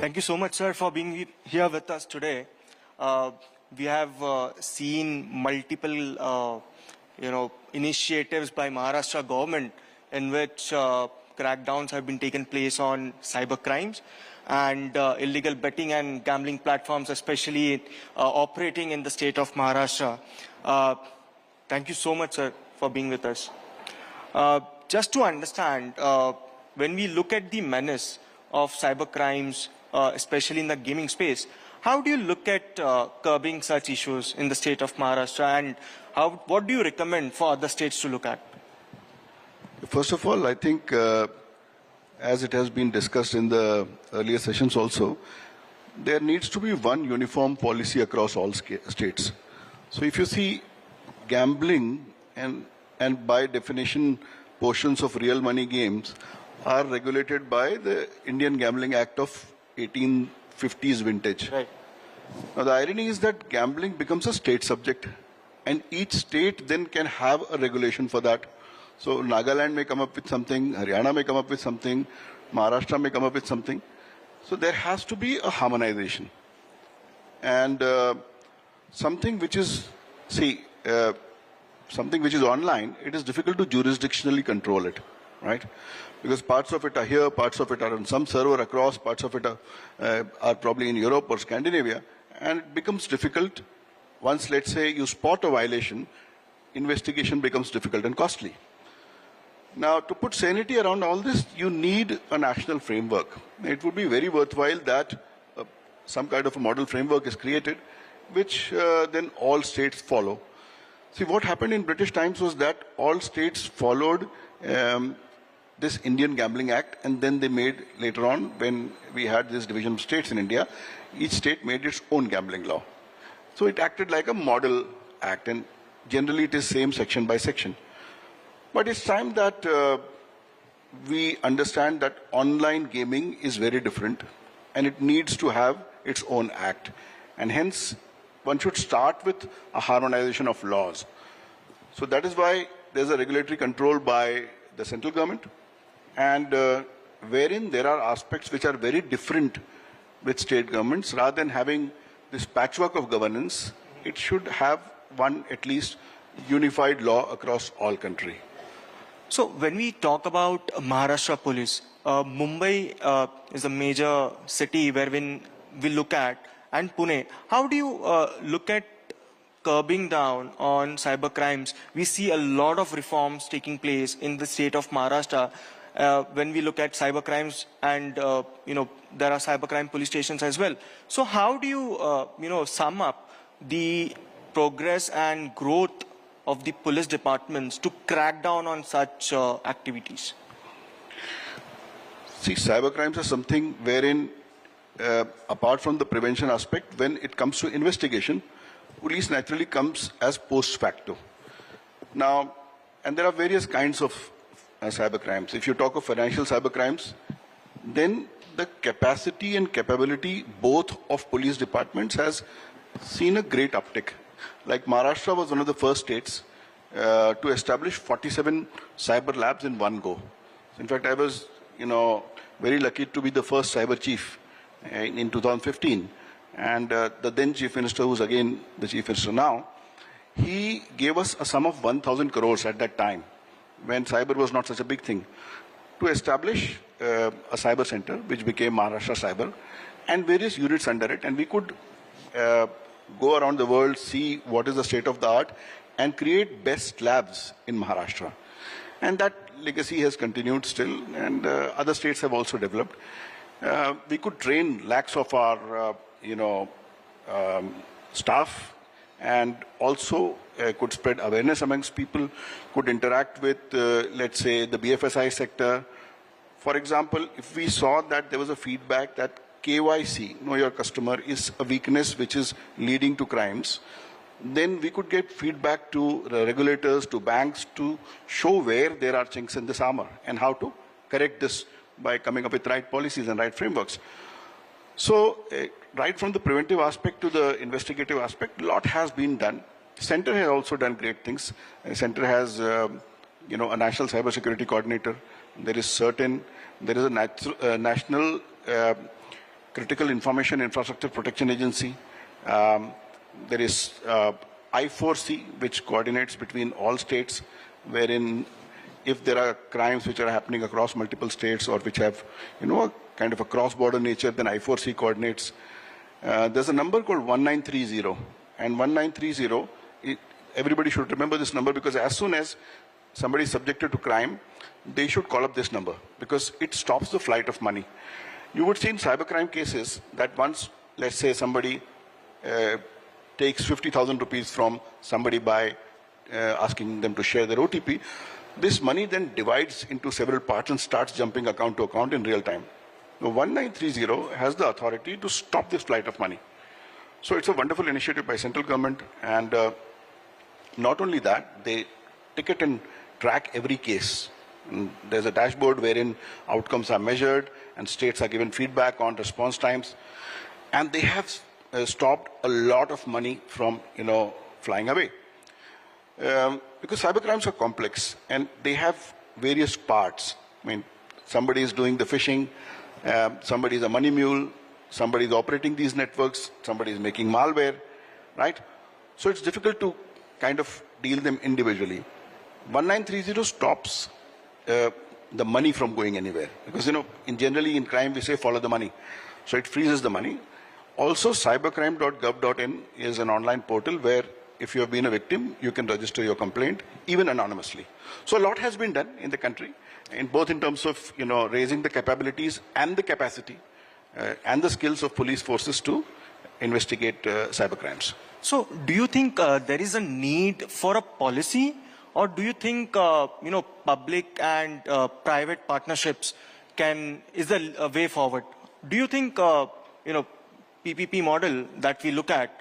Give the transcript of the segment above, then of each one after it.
Thank you so much, sir, for being here with us today. We have seen multiple, initiatives by Maharashtra government in which crackdowns have been taken place on cyber crimes and illegal betting and gambling platforms, especially operating in the state of Maharashtra. Thank you so much, sir, for being with us. Just to understand, when we look at the menace of cyber crimes, especially in the gaming space, how do you look at curbing such issues in the state of Maharashtra, and what do you recommend for other states to look at? First of all, I think, as it has been discussed in the earlier sessions also, there needs to be one uniform policy across all states. So if you see gambling and by definition portions of real money games are regulated by the Indian Gambling Act of 1850s vintage. Right. Now the irony is that gambling becomes a state subject and each state then can have a regulation for that. So Nagaland may come up with something, Haryana may come up with something, Maharashtra may come up with something. So there has to be a harmonization. And something which is, something which is online, it is difficult to jurisdictionally control it, right? Because parts of it are here, parts of it are on some server across, parts of it are probably in Europe or Scandinavia, and it becomes difficult. Once, let's say, you spot a violation, investigation becomes difficult and costly. Now, to put sanity around all this, you need a national framework. It would be very worthwhile that some kind of a model framework is created, which then all states follow. See, what happened in British times was that all states followed this Indian Gambling Act, and then they made, later on, when we had this division of states in India, each state made its own gambling law. So it acted like a model act, and generally it is same section by section. But it's time that we understand that online gaming is very different, and it needs to have its own act. And hence, one should start with a harmonization of laws. So that is why there's a regulatory control by the central government, and wherein there are aspects which are very different with state governments. Rather than having this patchwork of governance, it should have one at least unified law across all country. So when we talk about Maharashtra police, Mumbai is a major city wherein we look at, and Pune. How do you look at curbing down on cyber crimes? We see a lot of reforms taking place in the state of Maharashtra. When we look at cyber crimes, and there are cybercrime police stations as well. So how do you sum up the progress and growth of the police departments to crack down on such activities? See, cybercrimes are something wherein, apart from the prevention aspect, when it comes to investigation, police naturally comes as post facto. Now, and there are various kinds of cybercrimes. If you talk of financial cybercrimes, then the capacity and capability both of police departments has seen a great uptick. Like Maharashtra was one of the first states to establish 47 cyber labs in one go. In fact, I was, very lucky to be the first cyber chief in 2015. And the then chief minister, who's again the chief minister now, he gave us a sum of 1,000 crores at that time, when cyber was not such a big thing, to establish a cyber center, which became Maharashtra Cyber, and various units under it. And we could go around the world, see what is the state of the art, and create best labs in Maharashtra. And that legacy has continued still, and other states have also developed. We could train lakhs of our, staff, and also could spread awareness amongst people, could interact with, let's say, the BFSI sector. For example, if we saw that there was a feedback that KYC, know your customer, is a weakness which is leading to crimes, then we could get feedback to the regulators, to banks, to show where there are chinks in this armor and how to correct this by coming up with right policies and right frameworks. So, right from the preventive aspect to the investigative aspect, a lot has been done. Center has also done great things. Center has, a national cybersecurity coordinator. There is a national Critical Information Infrastructure Protection Agency. There is I4C, which coordinates between all states, wherein if there are crimes which are happening across multiple states or which have, a kind of a cross-border nature, then I4C coordinates. There's a number called 1930, and 1930, everybody should remember this number, because as soon as somebody is subjected to crime, they should call up this number, because it stops the flight of money. You would see in cybercrime cases that once, let's say, somebody takes 50,000 rupees from somebody by asking them to share their OTP, this money then divides into several parts and starts jumping account to account in real time. Now, 1930 has the authority to stop this flight of money. So it's a wonderful initiative by central government, and not only that, they ticket and track every case. And there's a dashboard wherein outcomes are measured and states are given feedback on response times, and they have stopped a lot of money from flying away. Because cybercrimes are complex and they have various parts. I mean, somebody is doing the phishing, somebody is a money mule, somebody is operating these networks, somebody is making malware, right? So it's difficult to kind of deal them individually. 1930 stops the money from going anywhere, because generally in crime we say follow the money, so it freezes the money. Also, cybercrime.gov.in is an online portal where if you have been a victim, you can register your complaint, even anonymously. So a lot has been done in the country, both in terms of raising the capabilities and the capacity and the skills of police forces to investigate cybercrimes. So do you think there is a need for a policy, or do you think public and private partnerships is the way forward? Do you think PPP model that we look at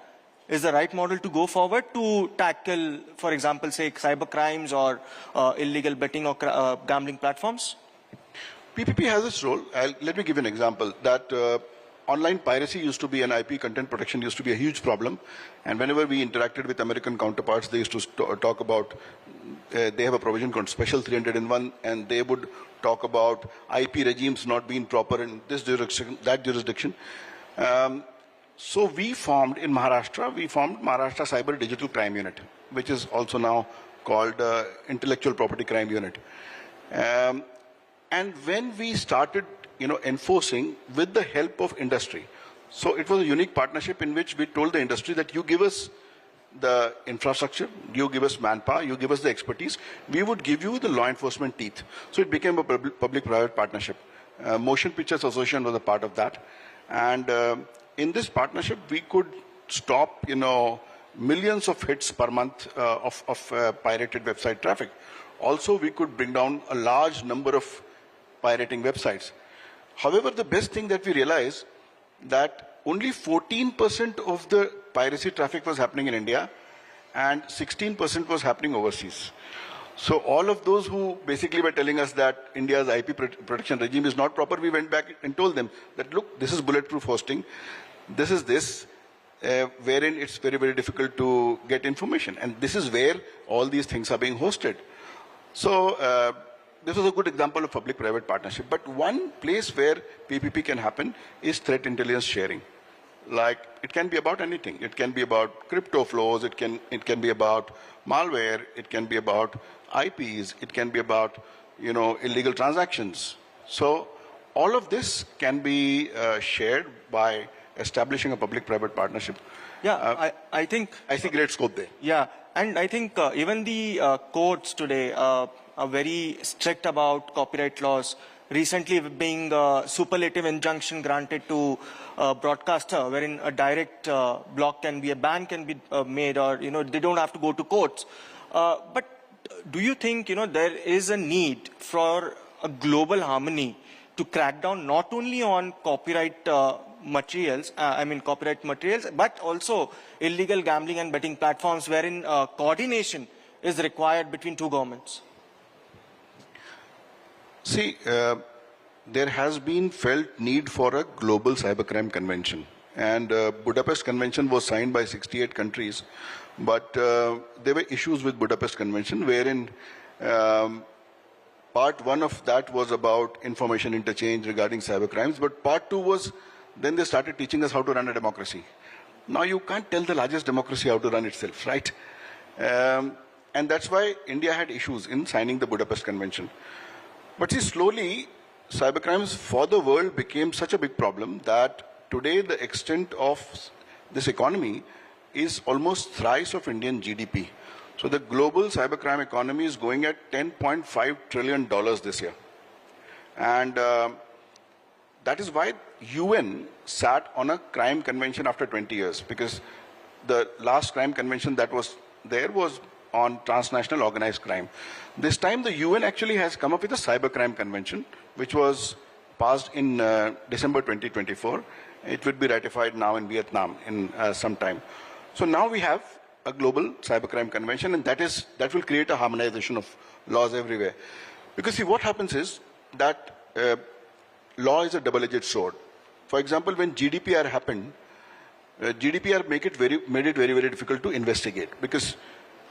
is the right model to go forward to tackle, for example, say cyber crimes or illegal betting or gambling platforms? PPP has its role. Let me give you an example. That online piracy used to be, and IP content protection used to be a huge problem. And whenever we interacted with American counterparts, they used to talk about, they have a provision called Special 301, and they would talk about IP regimes not being proper in this jurisdiction, that jurisdiction. So we formed in Maharashtra, Maharashtra Cyber Digital Crime Unit, which is also now called Intellectual Property Crime Unit. And when we started, enforcing with the help of industry, so it was a unique partnership in which we told the industry that you give us the infrastructure, you give us manpower, you give us the expertise, we would give you the law enforcement teeth. So it became a public-private partnership. Motion Pictures Association was a part of that. And in this partnership, we could stop, millions of hits per month of pirated website traffic. Also, we could bring down a large number of pirating websites. However, the best thing that we realized that only 14% of the piracy traffic was happening in India and 16% was happening overseas. So all of those who basically were telling us that India's IP protection regime is not proper, we went back and told them that, look, this is bulletproof hosting. This is this, wherein it's very, very difficult to get information. And this is where all these things are being hosted. So this was a good example of public-private partnership. But one place where PPP can happen is threat intelligence sharing. Like, it can be about anything. It can be about crypto flows. It can be about malware. It can be about IPs. It can be about, illegal transactions. So all of this can be shared by establishing a public-private partnership. Yeah, I think... I see great scope there. Yeah, and I think even the courts today are very strict about copyright laws. Recently being a superlative injunction granted to a broadcaster, wherein a direct block can be, a ban can be made, or, they don't have to go to courts. But do you think, there is a need for a global harmony to crack down not only on copyright materials, but also illegal gambling and betting platforms, wherein coordination is required between two governments? See, there has been felt need for a global cybercrime convention. And Budapest Convention was signed by 68 countries. But there were issues with Budapest Convention, wherein part one of that was about information interchange regarding cybercrimes. But part two was Then they started teaching us how to run a democracy. Now you can't tell the largest democracy how to run itself, right? And that's why India had issues in signing the Budapest Convention. But see, slowly, cybercrimes for the world became such a big problem that today the extent of this economy is almost thrice of Indian GDP. So the global cybercrime economy is going at $10.5 trillion this year. And that is why UN sat on a crime convention after 20 years, because the last crime convention that was there was on transnational organized crime. This time the UN actually has come up with a cybercrime convention, which was passed in December 2024. It will be ratified now in Vietnam in some time. So now we have a global cybercrime convention, and that will create a harmonization of laws everywhere. Because see, what happens is that law is a double-edged sword. For example, when GDPR happened, GDPR made it very difficult to investigate, because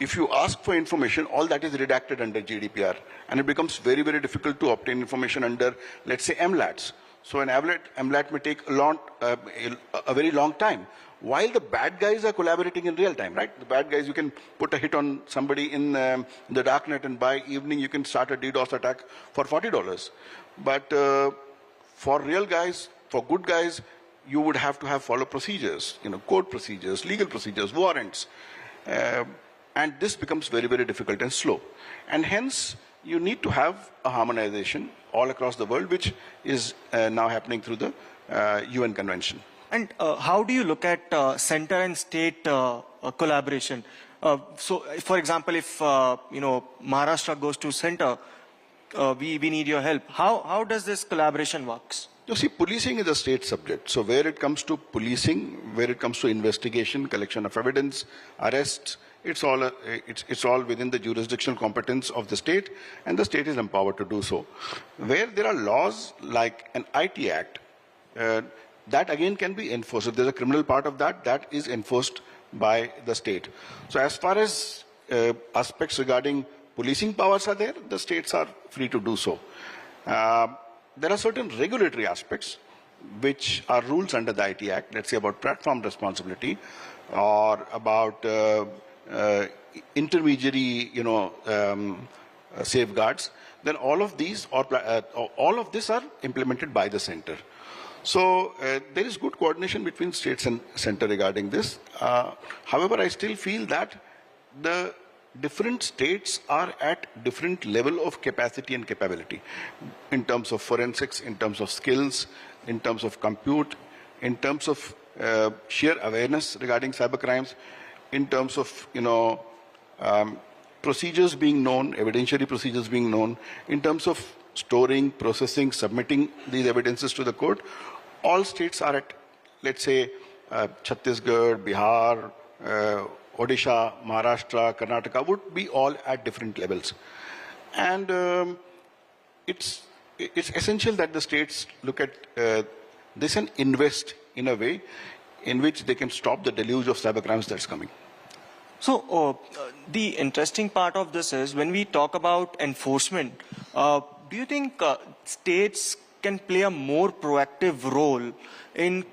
if you ask for information, all that is redacted under GDPR, and it becomes very difficult to obtain information under, let's say, MLATs. So an MLAT may take a very long time, while the bad guys are collaborating in real time, right? The bad guys, you can put a hit on somebody in the darknet, and by evening you can start a DDoS attack for $40. But for real guys, for good guys, you would have to have follow procedures, court procedures, legal procedures, warrants. And this becomes very difficult and slow. And hence, you need to have a harmonization all across the world, which is now happening through the UN Convention. And how do you look at center and state collaboration? So, for example, if Maharashtra goes to center, we need your help. How does this collaboration works? You see, policing is a state subject. So where it comes to policing, where it comes to investigation, collection of evidence, arrests, it's all within the jurisdictional competence of the state, and the state is empowered to do so. Where there are laws like an IT Act, that again can be enforced. If there's a criminal part of that, that is enforced by the state. So as far as aspects regarding policing powers are there, the states are free to do so. There are certain regulatory aspects which are rules under the IT Act, let's say about platform responsibility or about intermediary, safeguards. Then all of these are implemented by the center. So there is good coordination between states and center regarding this. However, I still feel that the different states are at different level of capacity and capability in terms of forensics, in terms of skills, in terms of compute, in terms of sheer awareness regarding cybercrimes, in terms of procedures being known, evidentiary procedures being known, in terms of storing, processing, submitting these evidences to the court. All states are at, let's say, Chhattisgarh, Bihar, Odisha, Maharashtra, Karnataka would be all at different levels. And it's essential that the states look at this and invest in a way in which they can stop the deluge of cybercrimes that's coming. So the interesting part of this is when we talk about enforcement, do you think states can play a more proactive role in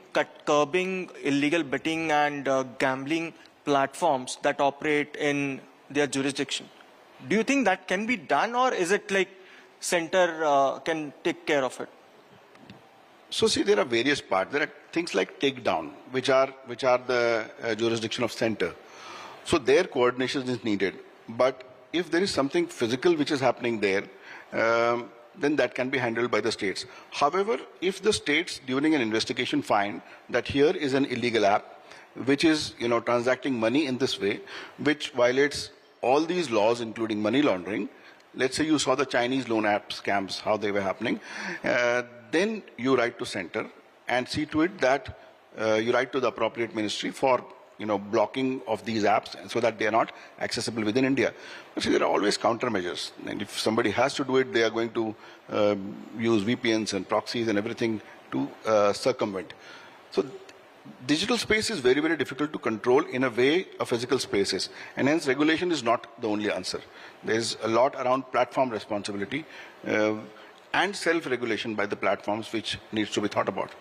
curbing illegal betting and gambling platforms that operate in their jurisdiction? Do you think that can be done, or is it like center can take care of it? So see, there are various parts. There are things like takedown, which are the jurisdiction of center. So their coordination is needed. But if there is something physical which is happening there, then that can be handled by the states. However, if the states during an investigation find that here is an illegal app, which is transacting money in this way, which violates all these laws, including money laundering. Let's say you saw the Chinese loan app scams, how they were happening. Then you write to center and see to it that you write to the appropriate ministry for blocking of these apps so that they are not accessible within India. But see, there are always countermeasures. And if somebody has to do it, they are going to use VPNs and proxies and everything to circumvent. So digital space is very difficult to control in a way a physical space is. And hence regulation is not the only answer. There's a lot around platform responsibility and self-regulation by the platforms which needs to be thought about.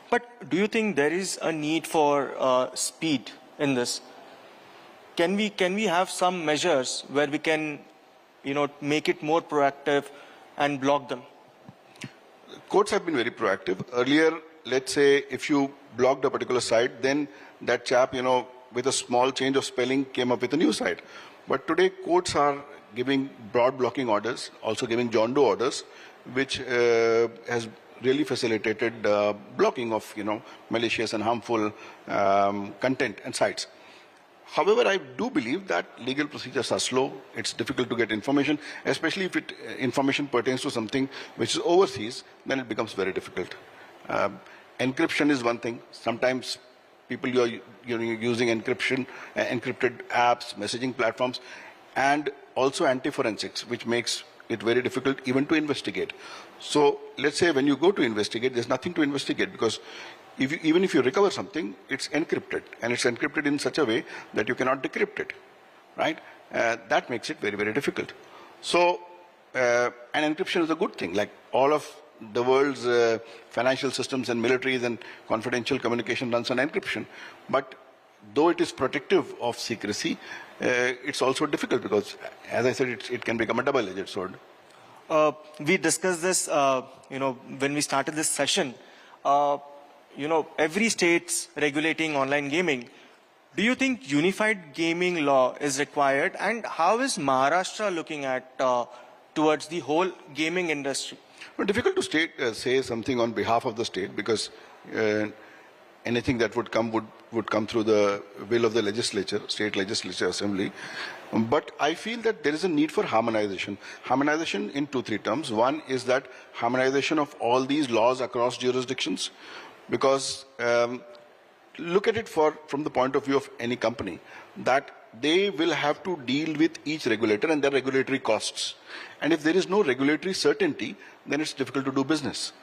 But do you think there is a need for speed in this? Can we have some measures where we can, make it more proactive and block them? Courts have been very proactive. Earlier, let's say if you blocked a particular site, then that chap, with a small change of spelling came up with a new site. But today, courts are giving broad blocking orders, also giving John Doe orders, which has really facilitated blocking of, malicious and harmful content and sites. However, I do believe that legal procedures are slow. It's difficult to get information, especially if information pertains to something which is overseas, then it becomes very difficult. Encryption is one thing. Sometimes people are using encrypted apps, messaging platforms, and also anti-forensics, which makes it very difficult even to investigate. So let's say when you go to investigate, there's nothing to investigate because even if you recover something, it's encrypted, and it's encrypted in such a way that you cannot decrypt it, right? That makes it very, very difficult. So, and encryption is a good thing. Like all of the world's financial systems and militaries and confidential communication runs on encryption. But though it is protective of secrecy, it's also difficult because, as I said, it can become a double-edged sword. We discussed this, when we started this session. Every state's regulating online gaming. Do you think unified gaming law is required? And how is Maharashtra looking at towards the whole gaming industry? Well, difficult to say something on behalf of the state because anything that would come through the will of the legislature, state legislature assembly. But I feel that there is a need for harmonization. Harmonization in 2-3 terms. One is that harmonization of all these laws across jurisdictions. Because look at it from the point of view of any company, that they will have to deal with each regulator and their regulatory costs. And if there is no regulatory certainty, then it's difficult to do business.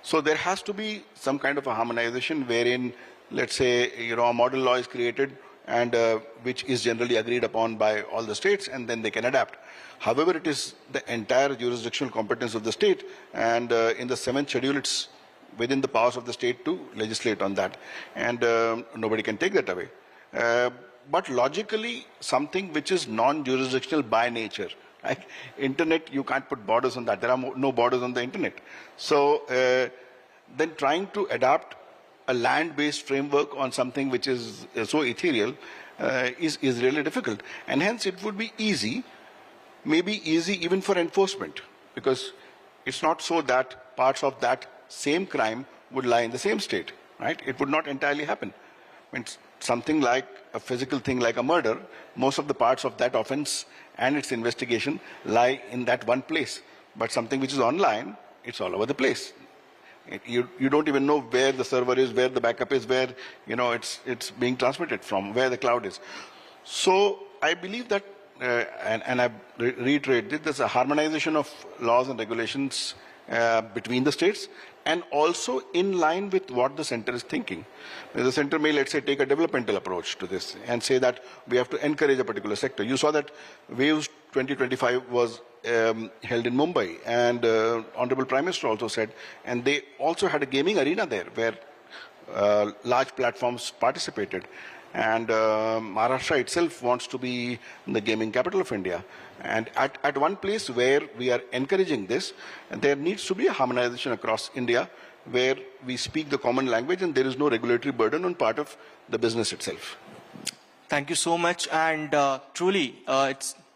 So there has to be some kind of a harmonization wherein, let's say, a model law is created and which is generally agreed upon by all the states, and then they can adapt. However, it is the entire jurisdictional competence of the state, and in the 7th schedule, it's within the powers of the state to legislate on that, and nobody can take that away. But logically, something which is non-jurisdictional by nature, like internet, you can't put borders on that. There are no borders on the internet. So then trying to adapt a land-based framework on something which is so ethereal is really difficult. And hence it would be easy, maybe easy even for enforcement, because it's not so that parts of that same crime would lie in the same state, right? It would not entirely happen. I mean, something like a physical thing like a murder, most of the parts of that offense and its investigation lie in that one place. But something which is online, it's all over the place. You don't even know where the server is, where the backup is, where it's being transmitted from, where the cloud is. So I believe that, and I reiterate this, there's a harmonization of laws and regulations between the states, and also in line with what the center is thinking. The center may, let's say, take a developmental approach to this and say that we have to encourage a particular sector. You saw that Waves 2025 was held in Mumbai, and Honorable Prime Minister also said, and they also had a gaming arena there where large platforms participated. And Maharashtra itself wants to be the gaming capital of India. And at one place where we are encouraging this, there needs to be a harmonization across India where we speak the common language and there is no regulatory burden on part of the business itself. Thank you so much. And truly,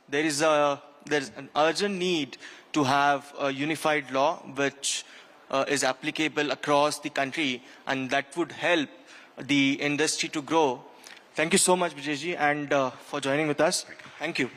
there's an urgent need to have a unified law which is applicable across the country, and that would help the industry to grow. Thank you so much, Brijesh ji, and for joining with us. Thank you.